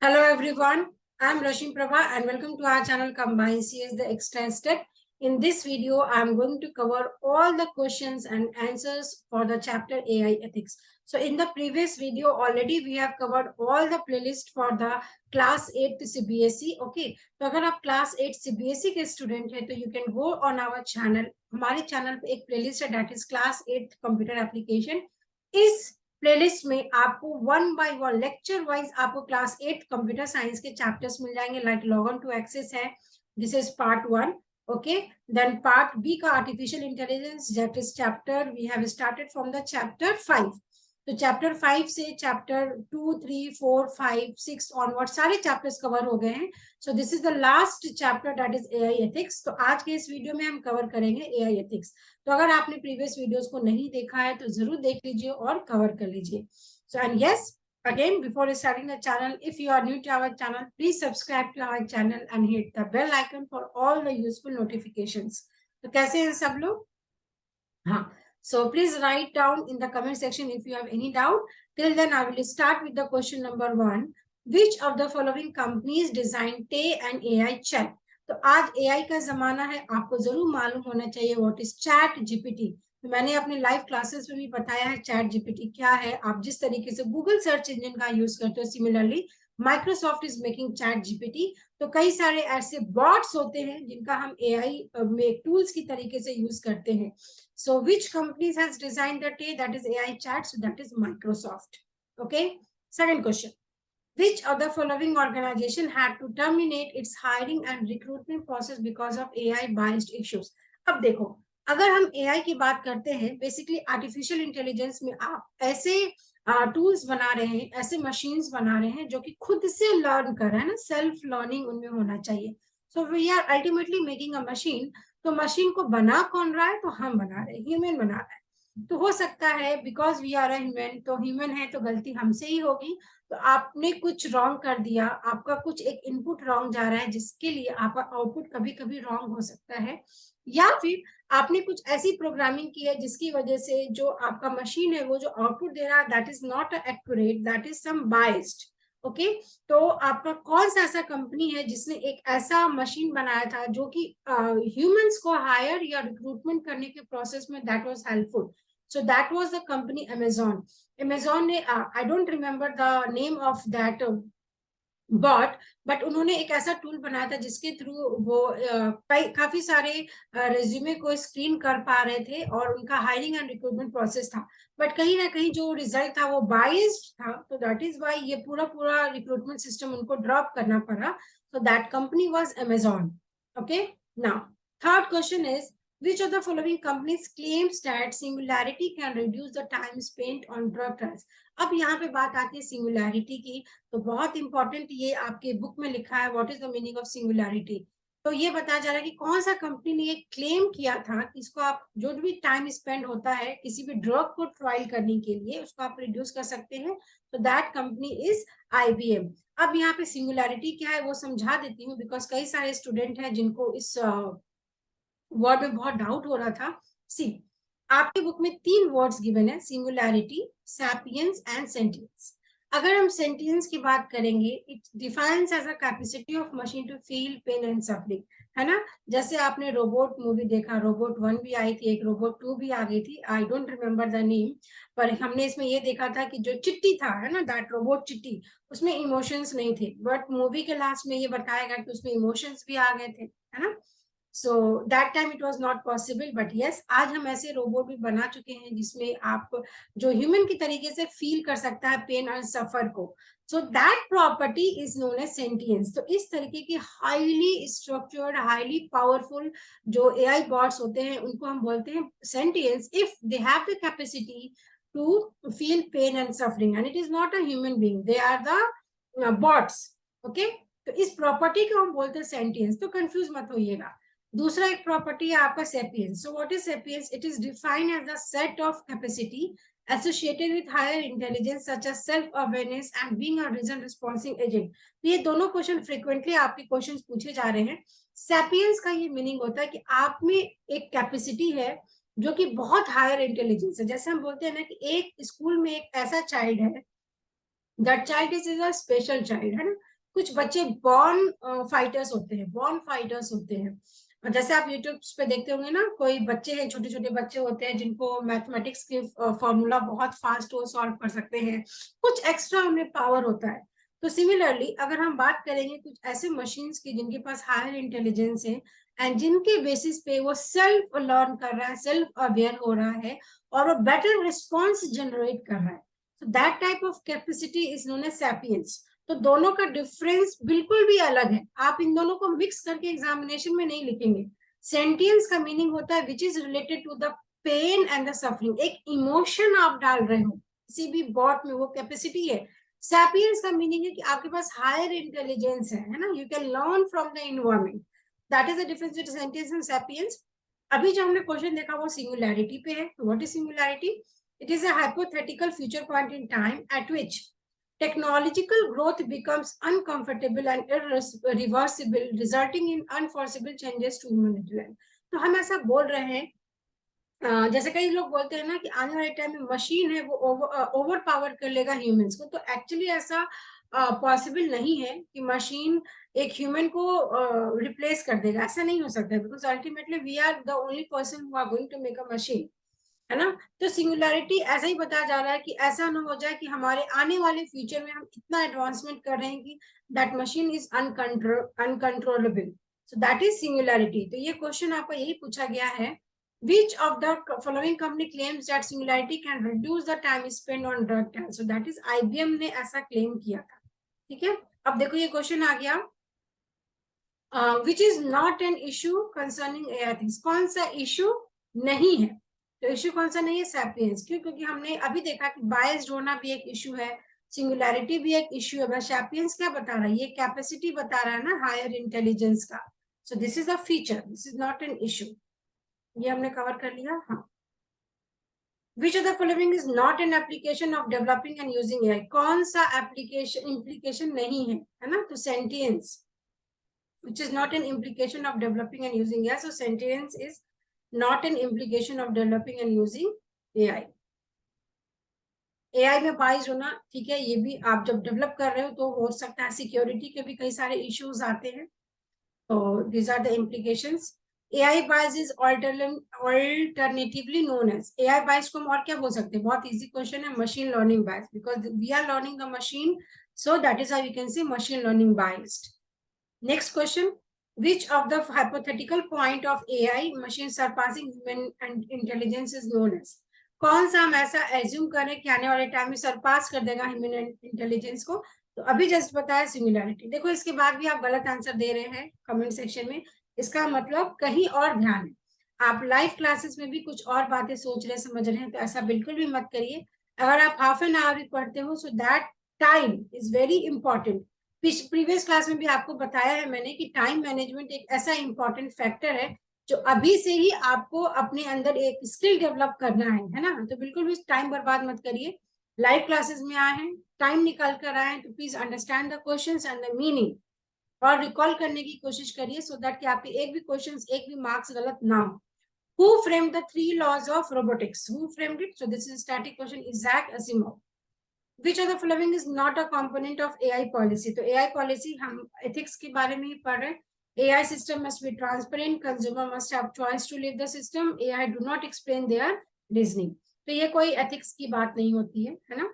Hello everyone, I am Rashmi Prabha and welcome to our channel Combine CS the Extended. In this video, I am going to cover all the questions and answers for the chapter AI Ethics. So in the previous video, already we have covered all the playlist for the class 8 CBSE. Okay, तो अगर आप class 8 CBSE के student है तो you can go on our channel. हमारे channel पे एक playlist है that is class 8 computer application. इस प्लेलिस्ट में आपको one by one lecture wise आपको क्लास 8 कंप्यूटर साइंस के चैप्टर्स मिल जाएंगे like log on to access है, this is part 1. Okay, then part B का artificial intelligence that is chapter we have started from the chapter 5. तो chapter 5 से chapter 2, 3, 4, 5, 6 onward सारे chapters cover हो गए हैं. So this is the last chapter that is AI ethics. तो आज के इस वीडियो में हम कवर करेंगे एआई एथिक्स. तो अगर आपने प्रीवियस वीडियोस को नहीं देखा है तो जरूर देख लीजिए और कवर कर लीजिए. So and yes, again before starting the channel, if you are new to our channel, please subscribe to our channel and hit the bell icon for all the useful notifications. तो कैसे हैं सब लोग? हाँ, so please write down in the comment section if you have any doubt. Till then I will start with the question number 1. Which of the following companies designed Tay and AI chat? तो आज AI का जमाना है, आपको जरूर मालूम होना चाहिए व्हाट इज चैट जीपीटी. तो मैंने अपने लाइव क्लासेस में भी बताया है चैट जीपीटी क्या है. आप जिस तरीके से गूगल सर्च इंजन का यूज करते हो, similarly Microsoft is making chat GPT. तो कई सारे ऐसे बॉट्स होते हैं जिनका हम एआई में टूल्स की तरीके से यूज करते हैं. So which companies has designed the टे that is AI chat? So that is Microsoft. Okay, second question. Which of the following organization had to terminate its hiring and recruitment process because of AI biased issues? अब देखो, अगर हम AI की बात करते हैं, basically artificial intelligence में आप ऐसे टूल्स बना रहे हैं, ऐसे मशीन्स बना रहे हैं जो कि खुद से लर्न कर रहे हैं ना, सेल्फ लर्निंग उनमें होना चाहिए. So we are ultimately making a machine. तो मशीन को बना कौन रहा है? तो हम बना रहे हैं, ह्यूमन बना रहा है. तो हो सकता है because we are a human, तो ह्यूमन है तो गलती हमसे ही होगी. तो आपने कुछ रॉन्ग कर दिया, आपका कुछ एक इनपुट रॉन्ग जा रहा है जिसके लिए आपका आउटपुट कभी कभी रॉन्ग हो सकता है. या फिर आपने कुछ ऐसी प्रोग्रामिंग की है जिसकी वजह से जो आपका मशीन है वो जो आउटपुट दे रहा है that is not accurate, that is some biased. Okay, तो आपका कौन सा ऐसा कंपनी है जिसने एक ऐसा मशीन बनाया था जो कि ह्यूमंस को हायर या रिक्रूटमेंट करने के प्रोसेस में that was helpful? So that was the company Amazon. Amazon ने I don't remember the name of that but उन्होंने एक ऐसा टूल बनाया था जिसके थ्रू वो काफी सारे रेज्यूमे को स्क्रीन कर पा रहे थे और उनका हायरिंग एंड रिक्रूटमेंट प्रोसेस था. बट कहीं ना कहीं जो रिजल्ट था वो बाइस्ड था. तो दैट इज वाई ये पूरा पूरा रिक्रूटमेंट सिस्टम उनको ड्रॉप करना पड़ा. So that company was Amazon. Okay, now third question is which of the following companies claims that singularity can reduce the time spent on drug trials? अब यहाँ पे बात आती है सिंगुलैरिटी की. तो बहुत इंपॉर्टेंट, ये आपके बुक में लिखा है what is the meaning of singularity. तो ये बताया जा रहा है कि कौन सा कंपनी ने ये क्लेम किया था कि इसको आप जो भी टाइम स्पेंड होता है किसी भी ड्रग को ट्रायल करने के लिए उसको आप रिड्यूस कर सकते हैं. तो दैट कंपनी इज IBM. अब यहाँ पे सिंगुलैरिटी क्या है वो समझा देती हूँ बिकॉज कई सारे स्टूडेंट हैं जिनको इस वर्ड में बहुत डाउट हो रहा था. सी, आपके बुक में 3 वर्ड्स गिवन है, सिंगुलैरिटी, सैपियंस एंड सेंटियंस. अगर हम सेंटियंस की बात करेंगे, it defines as a capacity of machine to feel pain and suffering, है ना. जैसे आपने रोबोट मूवी देखा, रोबोट 1 भी आई थी, एक रोबोट 2 भी आ गई थी, I don't remember the name. पर हमने इसमें ये देखा था कि जो चिट्टी था, है ना, दैट रोबोट चिट्टी, उसमें इमोशंस नहीं थे. बट मूवी के लास्ट में ये बताया गया कि उसमें इमोशंस भी आ गए थे, है ना. So that time it was not possible. But yes, आज हम ऐसे रोबोट भी बना चुके हैं जिसमें आप जो ह्यूमन की तरीके से फील कर सकता है पेन और सफर को. So that property is known as sentience. तो इस तरीके की हाईली स्ट्रक्चर्ड, हाईली पावरफुल जो एआई बॉट्स होते हैं उनको हम बोलते हैं sentience if they have the capacity to feel pain and suffering and it is not a human being, they are the bots. Okay, तो इस प्रॉपर्टी को हम बोलते हैं सेंटियंस. तो कंफ्यूज मत होइएगा. दूसरा एक प्रॉपर्टी है आपका sapiens. So what is sapiens? It is defined as the set of capacity associated with higher intelligence such as self awareness and being a reason responding agent. तो ये दोनों क्वेश्चन फ्रीक्वेंटली आपके questions पूछे जा रहे हैं. सेपियंस का ये मीनिंग होता है कि आप में एक कैपेसिटी है जो कि बहुत हायर इंटेलिजेंस है. जैसे हम बोलते हैं ना कि एक स्कूल में एक ऐसा चाइल्ड है, that child is a special child, है ना. कुछ बच्चे बॉर्न फाइटर्स होते हैं, बॉर्न फाइटर्स होते हैं। और जैसे आप यूट्यूब पे देखते होंगे ना, कोई बच्चे हैं, छोटे छोटे बच्चे होते हैं जिनको मैथमेटिक्स के फॉर्मूला बहुत फास्ट वो सॉल्व कर सकते हैं, कुछ एक्स्ट्रा उनमें पावर होता है। तो सिमिलरली अगर हम बात करेंगे कुछ ऐसे मशीन्स की जिनके पास हायर इंटेलिजेंस है एंड जिनके बेसिस पे वो सेल्फ लर्न कर रहा है, सेल्फ अवेयर हो रहा है और वो बेटर रिस्पॉन्स जनरेट कर रहा है, तो that type of capacity is known as sapiens. तो दोनों का डिफरेंस बिल्कुल भी अलग है, आप इन दोनों को मिक्स करके एग्जामिनेशन में नहीं लिखेंगे। सेंटियंस का मीनिंग होता है which is related to the pain and the suffering, एक इमोशन आप डाल रहे हो किसी भी बॉट में, वो कैपेसिटी है। सैपियंस का मीनिंग है कि आपके पास हायर इंटेलिजेंस है ना, you can learn from the environment, that is the difference between sentience and sapiens. अभी जो हमने क्वेश्चन देखा वो सिंगुलैरिटी पे है। What is singularity? It is a hypothetical future point in time eight which technological growth becomes uncomfortable and irreversible, resulting in unforeseeable changes to human life. तो हम ऐसा बोल रहे हैं, जैसे कई लोग बोलते हैं ना कि आने वाले टाइम में मशीन है वो ओवर पावर कर लेगा ह्यूमंस को, तो एक्चुअली ऐसा पॉसिबल नहीं है कि मशीन एक ह्यूमन को रिप्लेस कर देगा, ऐसा नहीं हो सकता, because ultimately we are the only person who are going to make a machine, है ना। तो सिंगुलैरिटी ऐसा ही बताया जा रहा है कि ऐसा ना हो जाए कि हमारे आने वाले फ्यूचर में हम इतना एडवांसमेंट कर रहे हैं कि that machine is uncontrollable, so that is singularity. तो ये क्वेश्चन आपका यही पूछा गया है, which of the following company claims that singularity can reduce the time spent on drug trials? So that is IBM ने ऐसा क्लेम किया था, ठीक है। अब देखो ये क्वेश्चन आ गया, which is not an issue concerning AI things, कौन सा इशू नहीं है? तो इशू कौन सा नहीं है? सैपियंस। क्यों? क्योंकि हमने अभी देखा कि बायस्ड होना भी एक इशू है, सिंगुलैरिटी भी एक इशू है, बस सैपियंस क्या बता रहा है? ये कैपेसिटी बता रहा है ना हायर इंटेलिजेंस का। सो this is a feature, this is not an issue. ये हमने कवर कर लिया। हाँ, which of the following is not an application of developing and using AI? कौन सा एप्लीकेशन implication नहीं है ना? तो sentience, which is not an implication of developing and using AI. So sentience is not an implication of developing and using AI. AI में buys होना, ठीक है, ये भी आप जब डेवलप कर रहे हो तो हो सकता है सिक्योरिटी के भी कई सारे इश्यूज आते हैं, तो these are the implications. AI bias is alternatively known as, AI bias को हम और क्या बोल सकते हैं? बहुत इजी क्वेश्चन है, machine learning bias, because we are learning the machine, so that is how we can say machine learning biased. Next question, which of the hypothetical point of AI machine surpassing human and intelligence is known as? कौन सा हम ऐसा assume करें कि आने वाले time में सरपास कर देगा ह्यूमन इंटेलिजेंस को? तो अभी जस्ट बताया सिमिलैरिटी। देखो इसके बाद भी आप गलत आंसर दे रहे हैं कमेंट सेक्शन में, इसका मतलब कहीं और ध्यान है, आप लाइव क्लासेस में भी कुछ और बातें सोच रहे समझ रहे हैं, तो ऐसा बिल्कुल भी मत करिए। अगर आप हाफ एन आवर भी पढ़ते हो, so that time is very important. Previous class में भी आपको बताया है मैंने कि टाइम मैनेजमेंट एक ऐसा इंपॉर्टेंट फैक्टर है जो अभी से ही आपको अपने अंदर एक स्किल डेवलप करना है ना। तो बिल्कुल भी टाइम बर्बाद मत करिए, लाइव क्लासेस में आए हैं, टाइम निकाल कर आए हैं, तो please understand the questions and the meaning और रिकॉल करने की कोशिश करिए, सो दैट कि आपके एक भी क्वेश्चंस, एक भी मार्क्स गलत ना हो। Who framed the 3 laws of robotics? Who framed it? So this is a static question. Isaac Asimov. Which of the following is not a component of AI policy? तो AI policy हम ethics के बारे में ही पढ़ रहे हैं। AI system must be transparent. Consumer must have choice to leave the system. AI do not explain their reasoning. तो ये कोई ethics की बात नहीं होती है ना।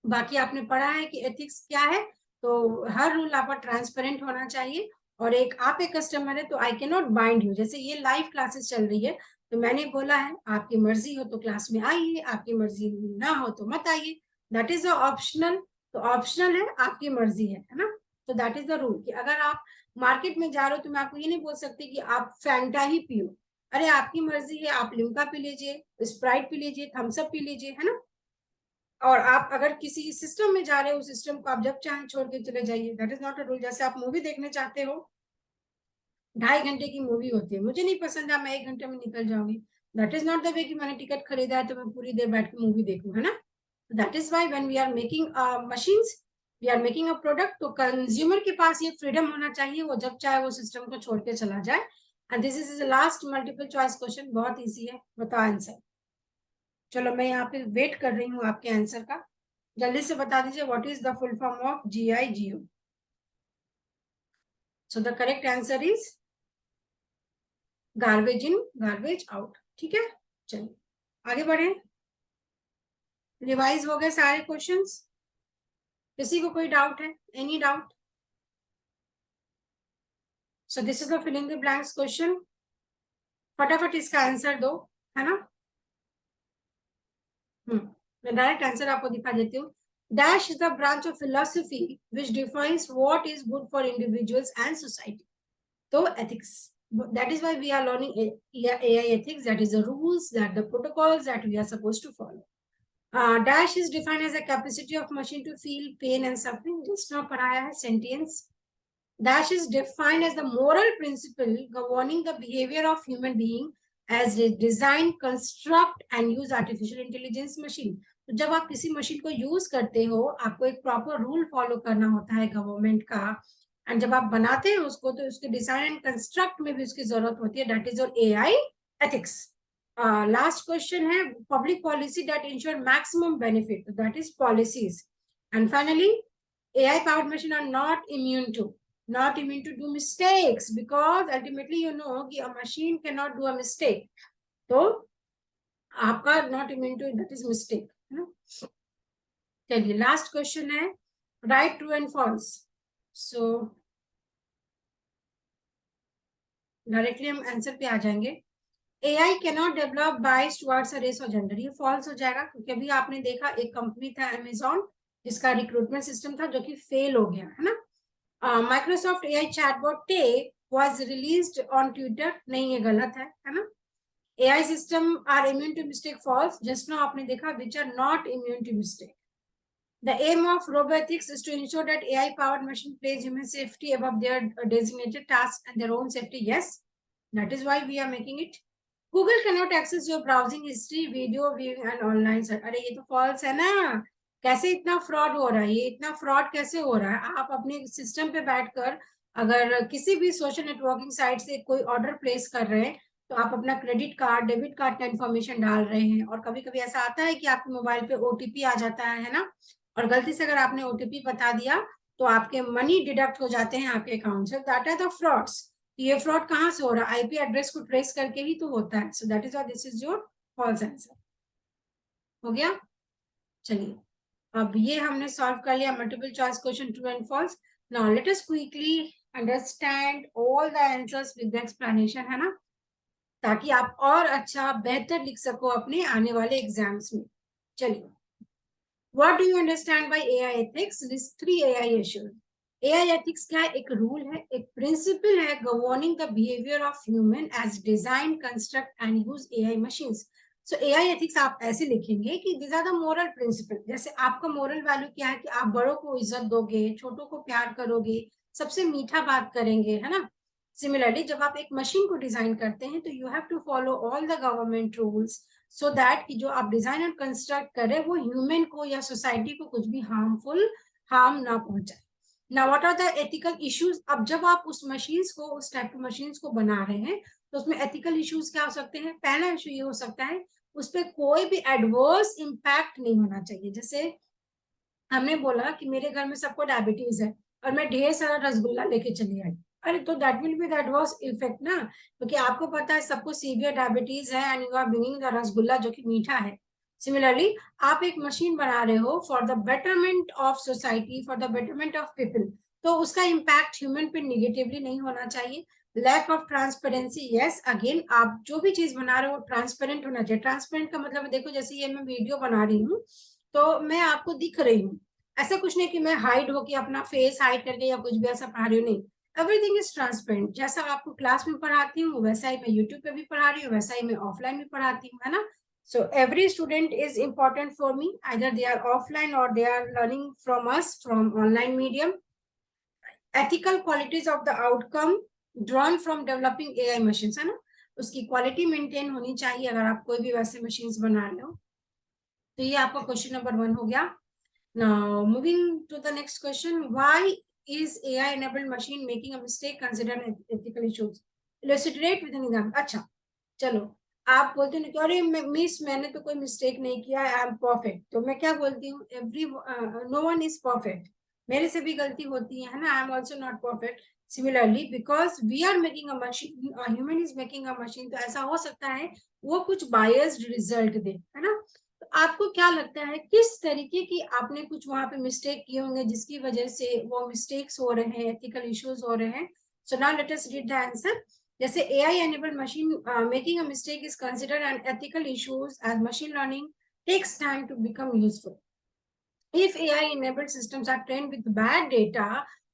बाकी आपने पढ़ा है कि ethics क्या है, तो हर रूल आपका ट्रांसपेरेंट होना चाहिए, और एक आप एक कस्टमर है तो I can not bind you. जैसे ये लाइव क्लासेस चल रही है, तो मैंने बोला है आपकी मर्जी हो तो क्लास में आइए, आपकी मर्जी ना हो तो मत आइए, दैट इज ऑप्शनल। तो ऑप्शनल है, आपकी मर्जी है ना। तो दैट इज द रूल कि अगर आप मार्केट में जा रहे हो तो मैं आपको ये नहीं बोल सकती कि आप फैंटा ही पियो, अरे आपकी मर्जी है, आप लिम्का पी लीजिए, स्प्राइट पी लीजिए, थम्सअप पी लीजिए, है ना। और आप अगर किसी सिस्टम में जा रहे हो, सिस्टम को आप जब चाहें छोड़ के चले जाइए, that is not a rule. जैसे आप मूवी देखने चाहते हो, 2.5 घंटे की मूवी होती है, मुझे नहीं पसंद है, मैं 1 घंटे में निकल जाऊंगी, that is not the way कि मैंने टिकट खरीदा है तो मैं पूरी देर बैठ के मूवी देखूं, है ना। That is why when we are making machines, we are making a product, तो कंज्यूमर के पास ये फ्रीडम होना चाहिए, वो जब चाहे वो सिस्टम को छोड़ के चला जाए। And this is last multiple choice question, बहुत ईजी है, बताओ आंसर। चलो मैं यहाँ पे वेट कर रही हूँ आपके आंसर का, जल्दी से बता दीजिए, what is the full form of GIGO? So the correct answer is garbage in garbage out. ठीक है, चलिए आगे बढ़े। रिवाइज हो गए सारे क्वेश्चंस? किसी को कोई डाउट है? Any doubt? So this is the filling the blanks question. फटाफट इसका आंसर दो, है ना। मैं डायरेक्ट आंसर आपको दिखा देती हूँ। Dash is the branch of philosophy which defines what is good for individuals and society. तो ethics, that is why we are learning AI ethics, that is the rules, that the protocols that we are supposed to follow. Dash is defined as a capacity of machine to feel pain and suffering. Just now padhaya hai sentience. Dash is defined as the moral principle governing the behavior of human being as they design, construct and use artificial intelligence machine. तो जब आप किसी machine को use करते हो, आपको एक proper rule follow करना होता है गवर्नमेंट का, एंड जब आप बनाते हैं उसको तो उसके डिजाइन एंड कंस्ट्रक्ट में भी उसकी जरूरत होती है। That is your AI ethics. Last question है public policy that ensure maximum benefit, that is policies. And finally AI powered machine are not immune to do mistakes, because ultimately you know कि a machine cannot do a mistake. तो आपका not immune to that is mistake, है ना। चलिए last question है right true and false. So directly हम answer पे आ जाएंगे। AI cannot develop bias towards a race or gender, ये फॉल्स हो जाएगा, क्योंकि अभी आपने देखा एक कंपनी था Amazon जिसका रिक्रूटमेंट सिस्टम था जो कि फेल हो गया, है ना। Microsoft AI chatbot Tay was released on Twitter, नहीं ये गलत है ना। AI system are immune to mistake, false, just now आपने देखा which are not immune to mistake. The aim of robotics is to ensure that AI powered machine place human safety above their designated tasks and their own safety. Yes, that is why we are making it. Google cannot access your browsing history, video viewing and online search. अरे ये तो false है ना। कैसे इतना fraud हो रहा है? ये इतना फ्रॉड कैसे हो रहा है? आप अपने सिस्टम पे बैठकर अगर किसी भी सोशल नेटवर्किंग साइट से कोई ऑर्डर प्लेस कर रहे हैं, तो आप अपना क्रेडिट कार्ड, डेबिट कार्ड का इन्फॉर्मेशन डाल रहे हैं, और कभी कभी ऐसा आता है कि आपके मोबाइल पे ओटीपी आ जाता है ना, और गलती से अगर आपने ओटीपी बता दिया तो आपके मनी डिडक्ट हो जाते हैं आपके अकाउंट से। That are the frauds. ये फ्रॉड कहाँ से हो रहा है? आईपी एड्रेस को ट्रेस करके ही तो होता है। So that is this is your false answer. हो गया। चलिए अब ये हमने सॉल्व कर लिया multiple choice question true and false. Now let us quickly understand all the answers with the explanation, है ना, ताकि आप और अच्छा बेहतर लिख सको अपने आने वाले एग्जाम्स में। चलिए, what do you understand by AI ethics? List 3 AI issues. AI ethics क्या है? एक रूल है, एक प्रिंसिपल है governing the behaviour of human as design, construct and use AI machines. So AI ethics आप ऐसे लिखेंगे कि this are the moral principle. जैसे आपका मोरल वैल्यू क्या है कि आप बड़ों को इज्जत दोगे, छोटों को प्यार करोगे, सबसे मीठा बात करेंगे, है ना। सिमिलरली जब आप एक मशीन को डिजाइन करते हैं तो you have to follow all the government rules, so that कि जो आप डिजाइन और कंस्ट्रक्ट करें वो ह्यूमन को या सोसाइटी को कुछ भी हार्म ना पहुंचाए। ना what are the ethical issues? अब जब आप उस मशीन्स को, उस टाइप की मशीन्स को बना रहे हैं, तो उसमें एथिकल इश्यूज क्या हो सकते हैं? पहला इशू ये हो सकता है उस पर कोई भी एडवर्स इम्पैक्ट नहीं होना चाहिए। जैसे हमने बोला कि मेरे घर में सबको डायबिटीज है और मैं ढेर सारा रसगुल्ला लेके चली आई, अरे तो that will be that was effect ना, क्योंकि आपको पता है सबको सीवियर डायबिटीज है and you are bringing the rasgulla जो कि मीठा है। सिमिलरली आप एक मशीन बना रहे हो for the betterment of society, for the betterment of people, तो उसका इम्पैक्ट ह्यूमन पे निगेटिवली नहीं होना चाहिए। Lack of transparency, yes, again आप जो भी चीज बना रहे हो ट्रांसपेरेंट होना चाहिए। ट्रांसपेरेंट का मतलब देखो, जैसे ये मैं वीडियो बना रही हूँ तो मैं आपको दिख रही हूँ, ऐसा कुछ नहीं कि मैं हाइड होके अपना फेस हाइड करके या कुछ भी ऐसा पढ़ा रही हूँ, नहीं। Everything is transparent. जैसा आपको क्लास में पढ़ाती हूँ वैसा ही मैं यूट्यूब पे भी पढ़ा रही हूँ, वैसा ही मैं ऑफलाइन भी पढ़ाती हूँ, है ना। So every student is important for me, either they are offline और they are learning from us from online medium. Ethical qualities of the outcome drawn from developing AI machine, है ना, उसकी क्वालिटी मेंटेन होनी चाहिए अगर आप कोई भी वैसे मशीन बना रहे हो। तो ये आपका क्वेश्चन नंबर 1 हो गया। Now, moving to the next question, why is AI-enabled machine making a mistake considered ethical issues? Illustrate with an example. अच्छा, चलो, आप बोलते हैं कि अरे मिस मैंने तो कोई मिस्टेक नहीं किया, आई एम परफेक्ट। तो मैं क्या बोलती हूँ? No one is perfect. मेरे से भी गलती होती है ना, I am also not perfect. Similarly because we are making a machine, human is making a machine, तो ऐसा हो सकता है वो कुछ बायस्ड रिजल्ट दे, है ना। तो आपको क्या लगता है किस तरीके की आपने कुछ वहां पे मिस्टेक किए होंगे जिसकी वजह से वो मिस्टेक्स हो रहे हैं, एथिकल इश्यूज हो रहे हैं? So now let us read the answer. जैसे AI enabled machine making a mistake is considered an ethical issues as machine learning takes time to become useful. If AI enabled systems are trained with bad data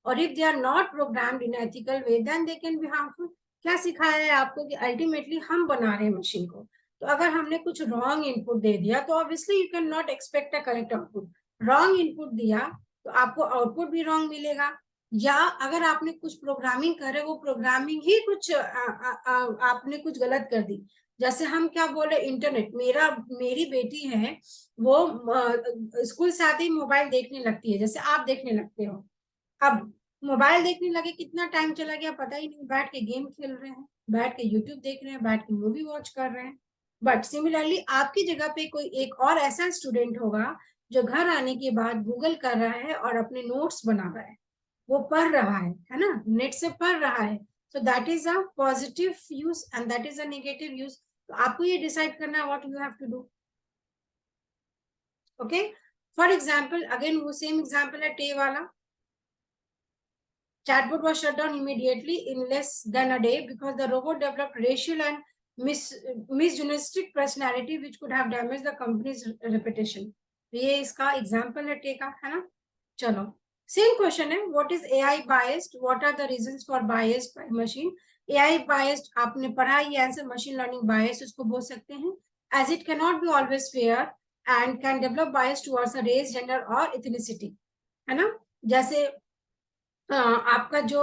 or if they are not programmed in an ethical way, then they can be harmful. क्या सिखाया है आपको कि ultimately हम बना रहे हैं machine को, तो अगर हमने कुछ रॉन्ग इनपुट दे दिया तो obviously you can not expect a correct output. Wrong input दिया तो आपको आउटपुट भी रॉन्ग मिलेगा, या अगर आपने कुछ प्रोग्रामिंग करे वो प्रोग्रामिंग ही कुछ आपने कुछ गलत कर दी। जैसे हम क्या बोले, इंटरनेट, मेरी बेटी है वो स्कूल से आते ही मोबाइल देखने लगती है, जैसे आप देखने लगते हो। अब मोबाइल देखने लगे, कितना टाइम चला गया पता ही नहीं, बैठ के गेम खेल रहे हैं, बैठ के यूट्यूब देख रहे हैं, बैठ के मूवी वॉच कर रहे हैं। बट सिमिलरली आपकी जगह पे कोई एक और ऐसा स्टूडेंट होगा जो घर आने के बाद गूगल कर रहा है और अपने नोट्स बना रहा है, वो पढ़ रहा है ना, नेट से पढ़ रहा है। So that is a positive use and that is a negative use. तो आपको ये डिसाइड करना है what you have to do. Okay, for example again वो सेम एग्जाम्पल है टे वाला। Chatbot was shut down immediately in less than a day because the robot developed racial and misogynistic personality which could have damaged the company's reputation. ये इसका example है टेका, है ना। चलो सेम क्वेश्चन है, what is AI biased, what are the reasons for biased machine. AI biased आपने पढ़ा, ये आंसर मशीन लर्निंग बायस उसको बोल सकते हैं, as it can not be always fair and can develop bias towards a race, gender और ethnicity, है ना। जैसे आपका जो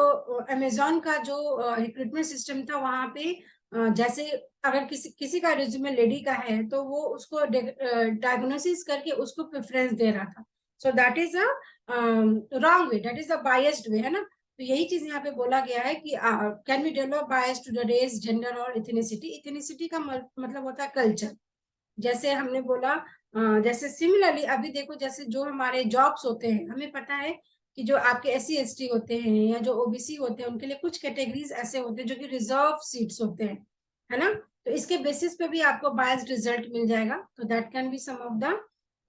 अमेजोन का जो रिक्रूटमेंट सिस्टम था वहां पे जैसे अगर किसी किसी का रिज्यूमे लेडी का है तो वो उसको डायग्नोसिस करके उसको प्रेफरेंस दे रहा था। So that is a wrong way, that is a biased way, है ना। तो यही चीज यहाँ पे बोला गया है कि can we develop bias to the race, gender और इथनिसिटी। इथनिसिटी का मतलब होता है कल्चर। जैसे हमने बोला जैसे सिमिलरली अभी देखो, जैसे जो हमारे जॉब्स होते हैं, हमें पता है कि जो आपके SC ST होते हैं या जो OBC होते हैं उनके लिए कुछ कैटेगरीज ऐसे होते हैं जो कि रिजर्व सीट्स होते हैं, है ना। तो इसके बेसिस पे भी आपको बायस्ड रिजल्ट मिल जाएगा। तो that can be some of the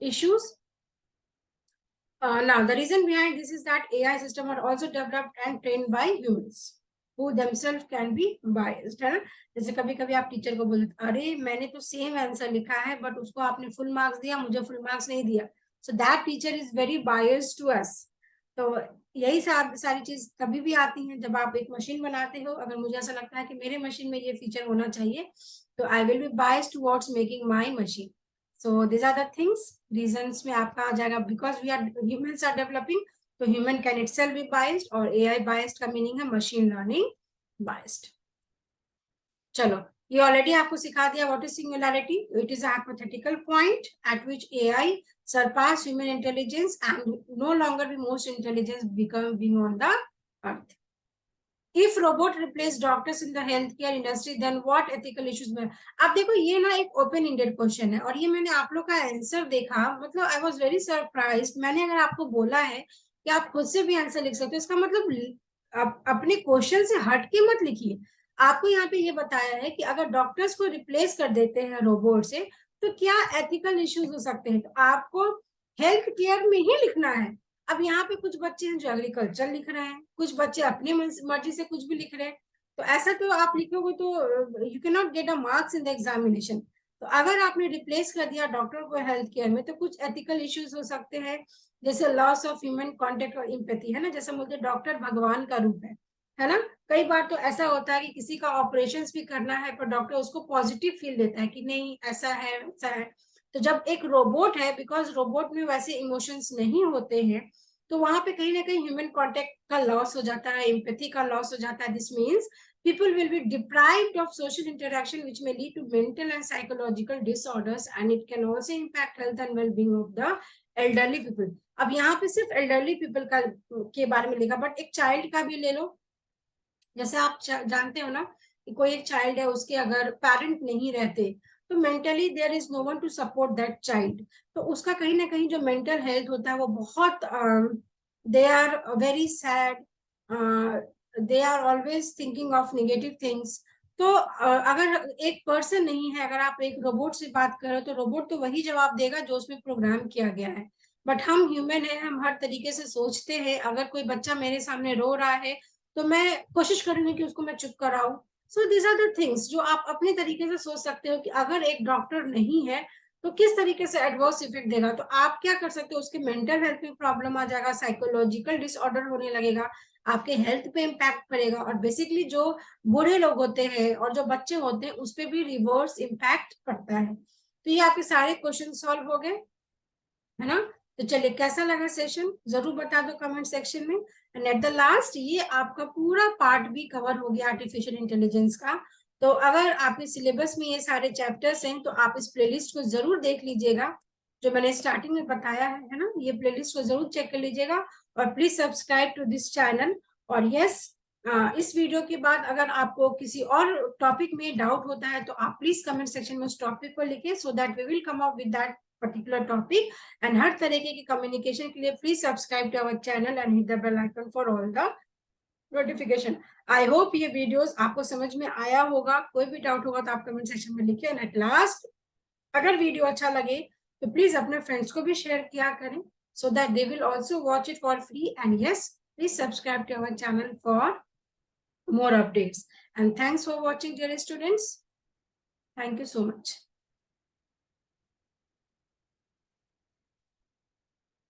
issues. Now the reason behind this is that AI system are also developed and trained by humans who themselves can be biased, है ना। जैसे कभी कभी आप टीचर को बोलते, अरे मैंने तो सेम आंसर लिखा है बट उसको आपने फुल मार्क्स दिया, मुझे फुल मार्क्स नहीं दिया, so that teacher is very biased to us. तो यही सारी चीज तभी भी आती हैं जब आप एक मशीन बनाते हो। अगर मुझे ऐसा लगता है कि मेरे मशीन में ये फीचर होना चाहिए तो I will be biased towards making my machine. So these are the things, reasons में आपका आ जाएगा, because we are humans are developing, तो human can itself be biased और AI biased का मीनिंग है machine learning biased। चलो ये already आपको सिखा दिया what is singularity. It is a hypothetical point at which AI surpass human intelligence and no longer be most intelligence become being on the earth. If robot replace doctors in the healthcare industry, then what ethical issues में। अब देखो ये ना एक open ended question है और ये मैंने आप लोग का आंसर देखा, मतलब आई वाज वेरी सरप्राइज्ड। मैंने अगर आपको बोला है कि आप खुद से भी आंसर लिख सकते हो, इसका मतलब आप अपने क्वेश्चन से हट के मत लिखिए। आपको यहाँ पे ये बताया है कि अगर डॉक्टर्स को रिप्लेस कर देते हैं रोबोट से तो क्या एथिकल इश्यूज हो सकते हैं, तो आपको हेल्थ केयर में ही लिखना है। अब यहाँ पे कुछ बच्चे हैं जो एग्रीकल्चर लिख रहे हैं, कुछ बच्चे अपनी मर्जी से कुछ भी लिख रहे हैं, तो ऐसा तो आप लिखोगे तो you can not get a marks in the examination. तो अगर आपने रिप्लेस कर दिया डॉक्टर को हेल्थ केयर में तो कुछ एथिकल इश्यूज हो सकते हैं, जैसे लॉस ऑफ ह्यूमन कॉन्टेक्ट और इम्पैथी, है ना। जैसे बोलते डॉक्टर भगवान का रूप है ना। कई बार तो ऐसा होता है कि किसी का ऑपरेशन भी करना है पर डॉक्टर उसको पॉजिटिव फील देता है कि नहीं ऐसा है ऐसा है। तो जब एक रोबोट है, बिकॉज रोबोट में वैसे इमोशंस नहीं होते हैं, तो वहां पे कहीं ना कहीं ह्यूमन कांटेक्ट का लॉस हो जाता है, एम्पैथी का लॉस हो जाता है। This means people will be deprived of social interaction which may lead to mental and psychological disorders and it can also impact health and well-being of the elderly people। अब यहाँ पे सिर्फ elderly people का के बारे में लिखा, but एक चाइल्ड का भी ले लो। जैसे आप जानते हो ना कि कोई एक चाइल्ड है, उसके अगर पेरेंट नहीं रहते तो mentally there is no one to support that child, तो उसका कहीं ना कहीं जो मेंटल हेल्थ होता है वो बहुत they are very sad, they are always thinking of negative things. तो अगर एक पर्सन नहीं है, अगर आप एक रोबोट से बात करो तो रोबोट तो वही जवाब देगा जो उसमें प्रोग्राम किया गया है। बट हम ह्यूमन है, हम हर तरीके से सोचते हैं। अगर कोई बच्चा मेरे सामने रो रहा है तो मैं कोशिश करूंगी कि उसको मैं चुप कराऊं। So these are the things जो आप अपने तरीके से सोच सकते हो कि अगर एक डॉक्टर नहीं है तो किस तरीके से एडवर्स इफेक्ट देगा। तो आप क्या कर सकते हो, उसके मेंटल हेल्थ में प्रॉब्लम आ जाएगा, साइकोलॉजिकल डिसऑर्डर होने लगेगा, आपके हेल्थ पे इम्पैक्ट पड़ेगा, और बेसिकली जो बूढ़े लोग होते हैं और जो बच्चे होते हैं उस पर भी रिवर्स इम्पैक्ट पड़ता है। तो ये आपके सारे क्वेश्चन सॉल्व हो गए, है ना। तो चलिए, कैसा लगा सेशन जरूर बता दो कमेंट सेक्शन में। एंड एट द लास्ट ये आपका पूरा पार्ट भी कवर हो गया आर्टिफिशियल इंटेलिजेंस का। तो अगर आपके सिलेबस में ये सारे चैप्टर्स हैं तो आप इस प्लेलिस्ट को जरूर देख लीजिएगा, जो मैंने स्टार्टिंग में बताया है ना। ये प्लेलिस्ट को जरूर चेक कर लीजिएगा, और please subscribe to this channel. और यस, इस वीडियो के बाद अगर आपको किसी और टॉपिक में डाउट होता है तो आप प्लीज कमेंट सेक्शन में उस टॉपिक को लिखिए, so that we will come up with that particular topic. And हर तरीके की कम्युनिकेशन के लिए please subscribe to our channel and hit the bell icon for all the notification. I hope ये वीडियोस आपको समझ में आया होगा। कोई भी डाउट होगा तो आप कमेंट सेक्शन में लिखिए। एंड एट लास्ट, अगर वीडियो अच्छा लगे तो प्लीज अपने फ्रेंड्स को भी शेयर किया करें, so that they will also watch it for free. And yes, please subscribe to our channel for more updates. And thanks for watching, dear students. Thank you so much.